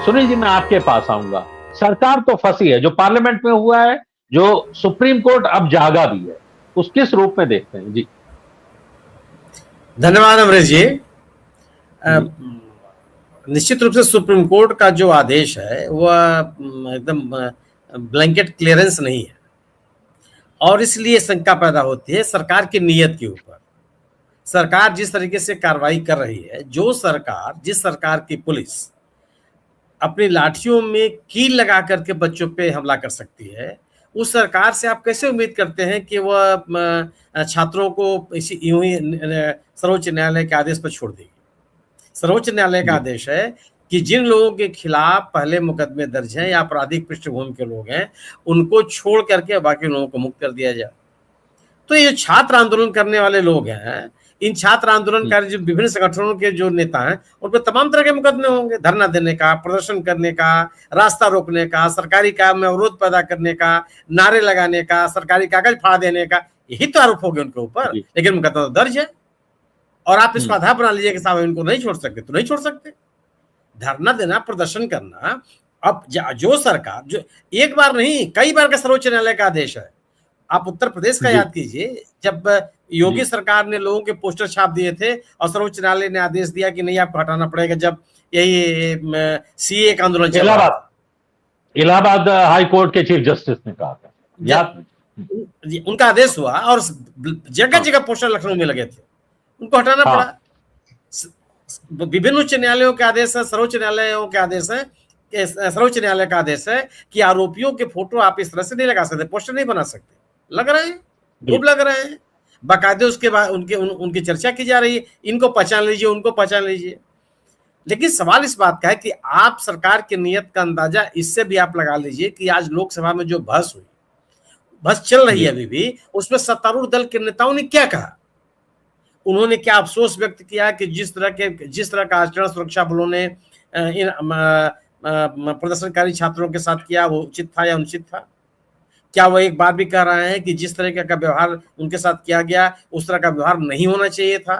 सुनील जी, मैं आपके पास आऊंगा। सरकार तो फंसी है, जो पार्लियामेंट में हुआ है, जो सुप्रीम कोर्ट अब जागा भी है, उस किस रूप में देखते हैं जी? धन्यवाद अमरीश जी। जी। निश्चित रूप से सुप्रीम कोर्ट का जो आदेश है वह एकदम ब्लैंकेट क्लियरेंस नहीं है, और इसलिए शंका पैदा होती है सरकार की नीयत के ऊपर। सरकार जिस तरीके से कार्रवाई कर रही है, जिस सरकार की पुलिस अपनी लाठियों में कील लगा करके बच्चों पे हमला कर सकती है, उस सरकार से आप कैसे उम्मीद करते हैं कि वह छात्रों को इसी यूं ही सर्वोच्च न्यायालय के आदेश पर छोड़ देगी? सर्वोच्च न्यायालय का आदेश है कि जिन लोगों के खिलाफ पहले मुकदमे दर्ज हैं या आपराधिक पृष्ठभूमि के लोग हैं, उनको छोड़ करके बाकी लोगों को मुक्त कर दिया जाए। तो ये छात्र आंदोलन करने वाले लोग हैं, इन छात्र आंदोलनकारी जो विभिन्न संगठनों के जो नेता हैं, उन पर तमाम तरह के मुकदमे होंगे, धरना देने का, प्रदर्शन करने का, रास्ता रोकने का, सरकारी काम में अवरोध पैदा करने का, नारे लगाने का, सरकारी कागज फाड़ देने का, यही तो आरोप होंगे उनके ऊपर। लेकिन मुकदमा तो दर्ज है, और आप इसको आधार बना लीजिए कि साहब इनको नहीं छोड़ सकते, तो नहीं छोड़ सकते। धरना देना, प्रदर्शन करना, अब जो सरकार, जो एक बार नहीं कई बार का सर्वोच्च न्यायालय का आदेश है। आप उत्तर प्रदेश का याद कीजिए, जब योगी सरकार ने लोगों के पोस्टर छाप दिए थे और सर्वोच्च न्यायालय ने आदेश दिया कि नहीं आपको हटाना पड़ेगा, जब यही सीए का आंदोलन चल रहा था। इलाहाबाद हाई कोर्ट के चीफ जस्टिस ने कहा था, याद उनका आदेश हुआ और जगह जगह पोस्टर लखनऊ में लगे थे, उनको हटाना पड़ा। विभिन्न उच्च न्यायालयों के आदेश है, सर्वोच्च न्यायालयों के आदेश है, सर्वोच्च न्यायालय का आदेश है कि आरोपियों के फोटो आप इस तरह से नहीं लगा सकते, पोस्टर नहीं बना सकते। लग रहे हैं, खूब लग रहे हैं, बाकायदे उसके बाद उनकी चर्चा की जा रही है, इनको पहचान लीजिए, उनको पहचान लीजिए। लेकिन सवाल इस बात का है कि आप सरकार की नीयत का अंदाजा इससे भी आप लगा लीजिए कि आज लोकसभा में जो बहस हुई, बहस चल रही है अभी भी, उसमें सत्तारूढ़ दल के नेताओं ने क्या कहा? उन्होंने क्या अफसोस व्यक्त किया कि जिस तरह का आचरण सुरक्षा बलों ने इन प्रदर्शनकारी छात्रों के साथ किया वो उचित था या अनुचित था? क्या वो एक बात भी कह रहे हैं कि जिस तरह का व्यवहार उनके साथ किया गया उस तरह का व्यवहार नहीं होना चाहिए था?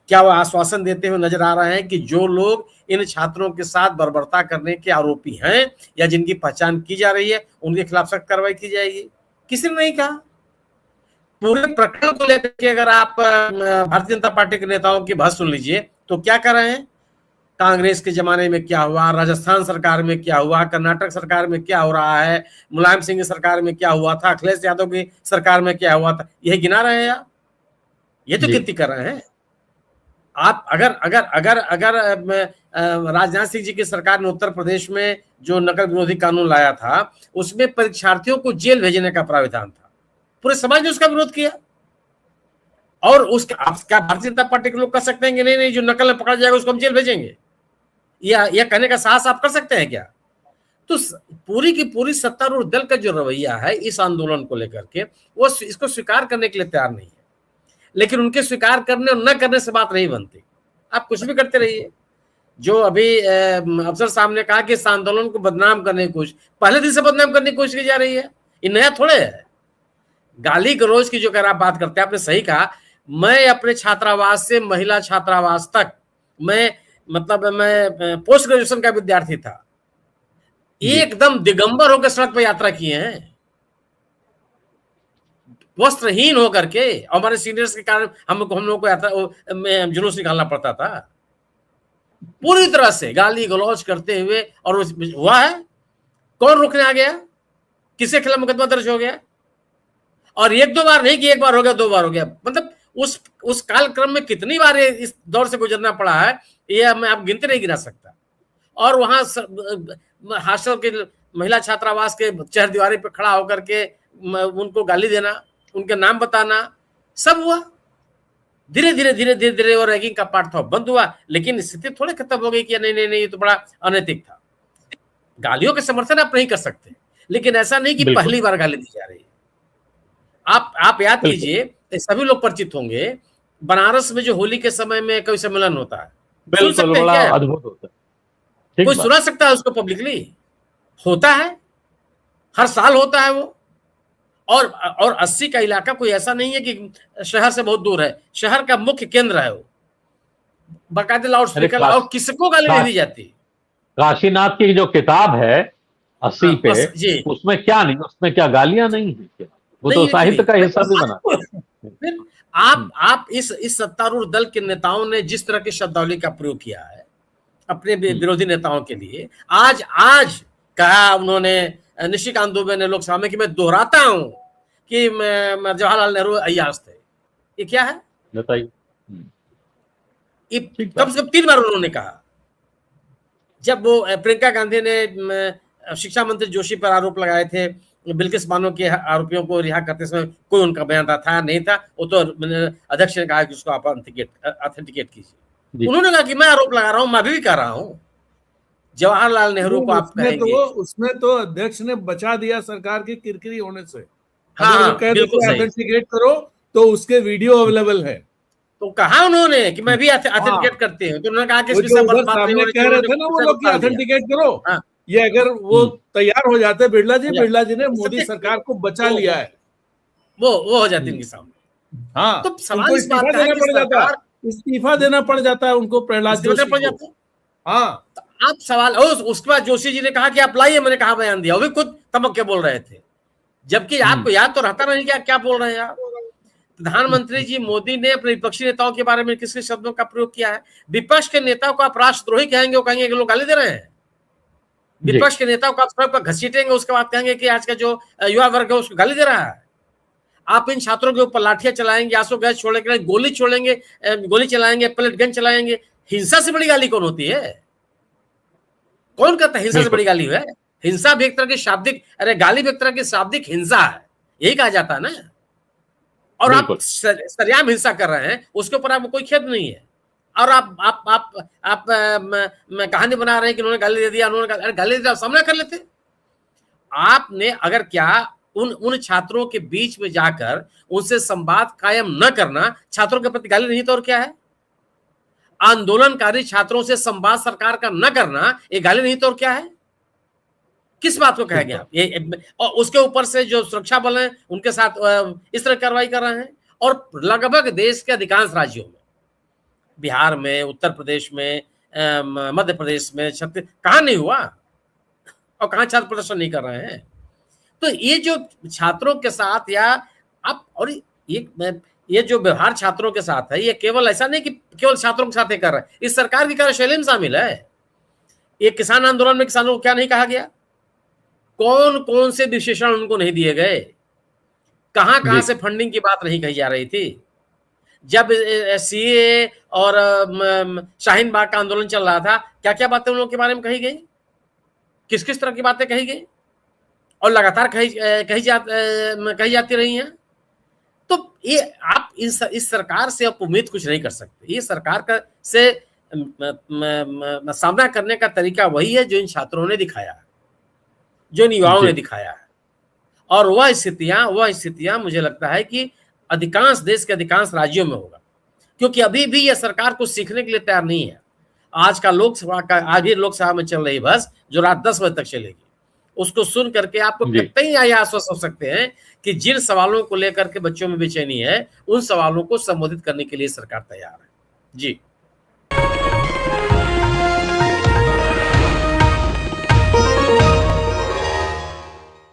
क्या वो आश्वासन देते हुए नजर आ रहे हैं कि जो लोग इन छात्रों के साथ बर्बरता करने के आरोपी हैं या जिनकी पहचान की जा रही है उनके खिलाफ सख्त कार्रवाई की जाएगी? किसी ने नहीं कहा। पूरे प्रकरण को लेकर के अगर आप भारतीय जनता पार्टी के नेताओं की बहस सुन लीजिए तो क्या कर रहे हैं? कांग्रेस के जमाने में क्या हुआ, राजस्थान सरकार में क्या हुआ, कर्नाटक सरकार में क्या हो रहा है, मुलायम सिंह की सरकार में क्या हुआ था, अखिलेश यादव की सरकार में क्या हुआ था, यही गिना रहे हैं आप? ये तो गिनती कर रहे हैं आप। अगर अगर अगर अगर राजनाथ सिंह जी की सरकार ने उत्तर प्रदेश में जो नकल विरोधी कानून लाया था उसमें परीक्षार्थियों को जेल भेजने का प्राविधान था, पूरे समाज ने उसका विरोध किया, और उसका भारतीय जनता पार्टी के लोग कह सकते हैं कि नहीं नहीं जो नकल में पकड़ा जाएगा उसको हम जेल भेजेंगे, यह कहने का साहस आप कर सकते हैं क्या? तो पूरी की पूरी सत्तारूढ़ दल का जो रवैया है इस आंदोलन को लेकर के, वो इसको स्वीकार करने के लिए तैयार नहीं है। लेकिन उनके स्वीकार करने और न करने से बात नहीं बनती, आप कुछ भी करते रहिए। जो अभी अफसर साहब ने कहा कि इस आंदोलन को बदनाम करने की कोशिश, पहले दिन से बदनाम करने की कोशिश की जा रही है, ये नया थोड़े है। गाली गलौज की जो अगर आप बात करते हैं, आपने सही कहा, मैं अपने छात्रावास से महिला छात्रावास तक मैं पोस्ट ग्रेजुएशन का विद्यार्थी था, एकदम दिगंबर होकर सड़क पर यात्रा किए हैं, वस्त्रहीन होकर के। हमारे सीनियर्स के कारण हम लोग को यात्रा में जुलूस निकालना पड़ता था, पूरी तरह से गाली गलौज करते हुए। और हुआ है, कौन रोकने आ गया? किसके खिलाफ मुकदमा दर्ज हो गया? और एक दो बार नहीं कि एक बार हो गया, दो बार हो गया, मतलब उस कालक्रम में कितनी बार इस दौर से गुजरना पड़ा है ये मैं आप गिनते नहीं गिना सकता। और वहां हॉस्टल के महिला छात्रावास के चरदीवारी पे खड़ा होकर के उनको गाली देना, उनके नाम बताना, सब हुआ। धीरे धीरे धीरे धीरे धीरे वो रैगिंग का पार्ट था बंद हुआ, लेकिन स्थिति थोड़ी खत्म हो गई कि नहीं नहीं नहीं ये तो बड़ा अनैतिक था। गालियों के समर्थन आप नहीं कर सकते, लेकिन ऐसा नहीं कि पहली बार गाली दी जा रही है। आप याद कीजिए, सभी लोग परिचित होंगे, बनारस में जो होली के समय में कोई सम्मेलन होता है, बिल्कुल बड़ा अद्भुत होता है, कोई सुना सकता है उसको पब्लिकली? होता है, हर साल होता है वो। और 80 का इलाका कोई ऐसा नहीं है कि शहर से बहुत दूर है, शहर का मुख्य केंद्र है वो, बाकायदे लाउड स्पीकर, और किसको गाली नहीं दी जाती। काशीनाथ की जो किताब है 80 पे, जी उसमें क्या नहीं, उसमें क्या गालियां नहीं है क्या? वो तो नहीं लिखी साहित्य का हुई। हिस्सा भी बना। फिर आप इस सत्तारूढ़ दल के नेताओं ने जिस तरह की शब्दावली का प्रयोग किया है अपने विरोधी नेताओं के लिए, आज आज कहा उन्होंने निशिकांत दुबे ने लोकसभा में कि मैं दोहराता हूं कि मैं जवाहरलाल नेहरू अय्याज थे। ये क्या है? बताइए। ये ठीक कम बात। से कम 3 बार उन्होंने कहा। जब वो प्रियंका गांधी ने शिक्षा मंत्री जोशी पर आरोप लगाए थे बिल्किस बानो के आरोपियों को रिहा करते समय, कोई उनका बयान था नहीं था, वो तो अध्यक्ष ने कहा कि उसको आप ऑथेंटिकेट कीजिए। उन्होंने कहा कि मैं आरोप लगा रहा हूं, मैं भी कर रहा हूं। जवाहरलाल नेहरू को आप कहेंगे? उसमें तो अध्यक्ष ने बचा दिया सरकार की किरकिरी होने से। हाँ, अगर वो कह देते ऑथेंटिकेट करो तो उसके वीडियो अवेलेबल है। तो कहा उन्होंने कि मैं भी ऑथेंटिकेट करते हैं, तो उन्होंने कहा कि जो उधर सामने कह रहे थे ना वो लोग कि ऑथेंटिकेट करो, ये अगर वो तैयार हो जाते बिरला जी ने मोदी सरकार को बचा लिया है, वो हो जाती उनके सामने। हाँ, तो सवाल इस बात का है कि सरकार इस्तीफा देना पड़ जाता है उनको, प्रहलाद जोशी को। हाँ, आप सवाल उसके बाद जोशी जी ने कहा कि आप लाइए, मैंने कहा बयान दिया, वो भी खुद तमक के बोल रहे थे, जबकि आपको याद तो रहता नहीं क्या बोल रहे हैं आप। प्रधानमंत्री जी मोदी ने अपने विपक्षी नेताओं के बारे में किस किस शब्दों का प्रयोग किया है? विपक्ष के नेताओं को आप राष्ट्रद्रोही कहेंगे, वो कहेंगे कि लोग गाली दे रहे हैं। विपक्ष के नेताओं को आप सड़क पर घसीटेंगे, उसके बाद कहेंगे कि आज का जो युवा वर्ग है उसको गाली दे रहा है। आप इन छात्रों के ऊपर लाठियां चलाएंगे, आंसू गैस छोड़ेंगे, गोली छोड़ेंगे, गोली चलाएंगे, पलेट गन चलाएंगे। हिंसा से बड़ी गाली कौन होती है? कौन कहता है हिंसा से बड़ी गाली है? हिंसा भी एक तरह की शाब्दिक, अरे गाली भी एक तरह की शाब्दिक हिंसा है, यही कहा जाता है ना। और आप सरेआम हिंसा कर रहे हैं, उसके ऊपर आपको कोई खेद नहीं है। और आप कहानी बना रहे हैं कि उन्होंने गाली दे दिया, उन्होंने गाली दे दिया, सामना कर लेते। आपने अगर क्या उन छात्रों के बीच में जाकर उनसे संवाद कायम न करना छात्रों के प्रति गाली नहीं तो और क्या है? आंदोलनकारी छात्रों से संवाद सरकार का न करना ये गाली नहीं तो और क्या है? किस बात को कहेंगे आप? ये और उसके ऊपर से जो सुरक्षा बल हैं उनके साथ इस तरह कार्रवाई कर रहे हैं। और लगभग देश के अधिकांश राज्यों में, बिहार में, उत्तर प्रदेश में, मध्य प्रदेश में, छत्तीसगढ़, कहां नहीं हुआ और कहां छात्र प्रदर्शन नहीं कर रहे हैं? तो ये जो छात्रों के साथ या आप और ये जो व्यवहार छात्रों के साथ है, ये केवल ऐसा नहीं कि केवल छात्रों के साथ ही कर रहा है, इस सरकार की कार्यशैली में शामिल है। ये किसान आंदोलन में किसानों को क्या नहीं कहा गया? कौन कौन से विशेषण उनको नहीं दिए गए? कहां कहां से फंडिंग की बात नहीं कही जा रही थी? जब सीए और शाहीन बाग का आंदोलन चल रहा था, क्या क्या बातें उन लोगों के बारे में कही गई? किस किस तरह की बातें कही गई और लगातार कही जाती रही हैं? तो ये आप इस सरकार से आप उम्मीद कुछ नहीं कर सकते। ये सरकार का से सामना करने का तरीका वही है जो इन छात्रों ने दिखाया है, जो इन युवाओं ने दिखाया है। और वह स्थितियां मुझे लगता है कि अधिकांश देश के अधिकांश राज्यों में होगा, क्योंकि अभी भी यह सरकार कुछ सीखने के लिए तैयार नहीं है। आज लोकसभा में चल रही बस जो रात 10 बजे तक चलेगी, उसको सुन करके आपको कितने आश्वस्त हो सकते हैं कि जिन सवालों को लेकर के बच्चों में बेचैनी है, उन सवालों को संबोधित करने के लिए सरकार तैयार है। जी।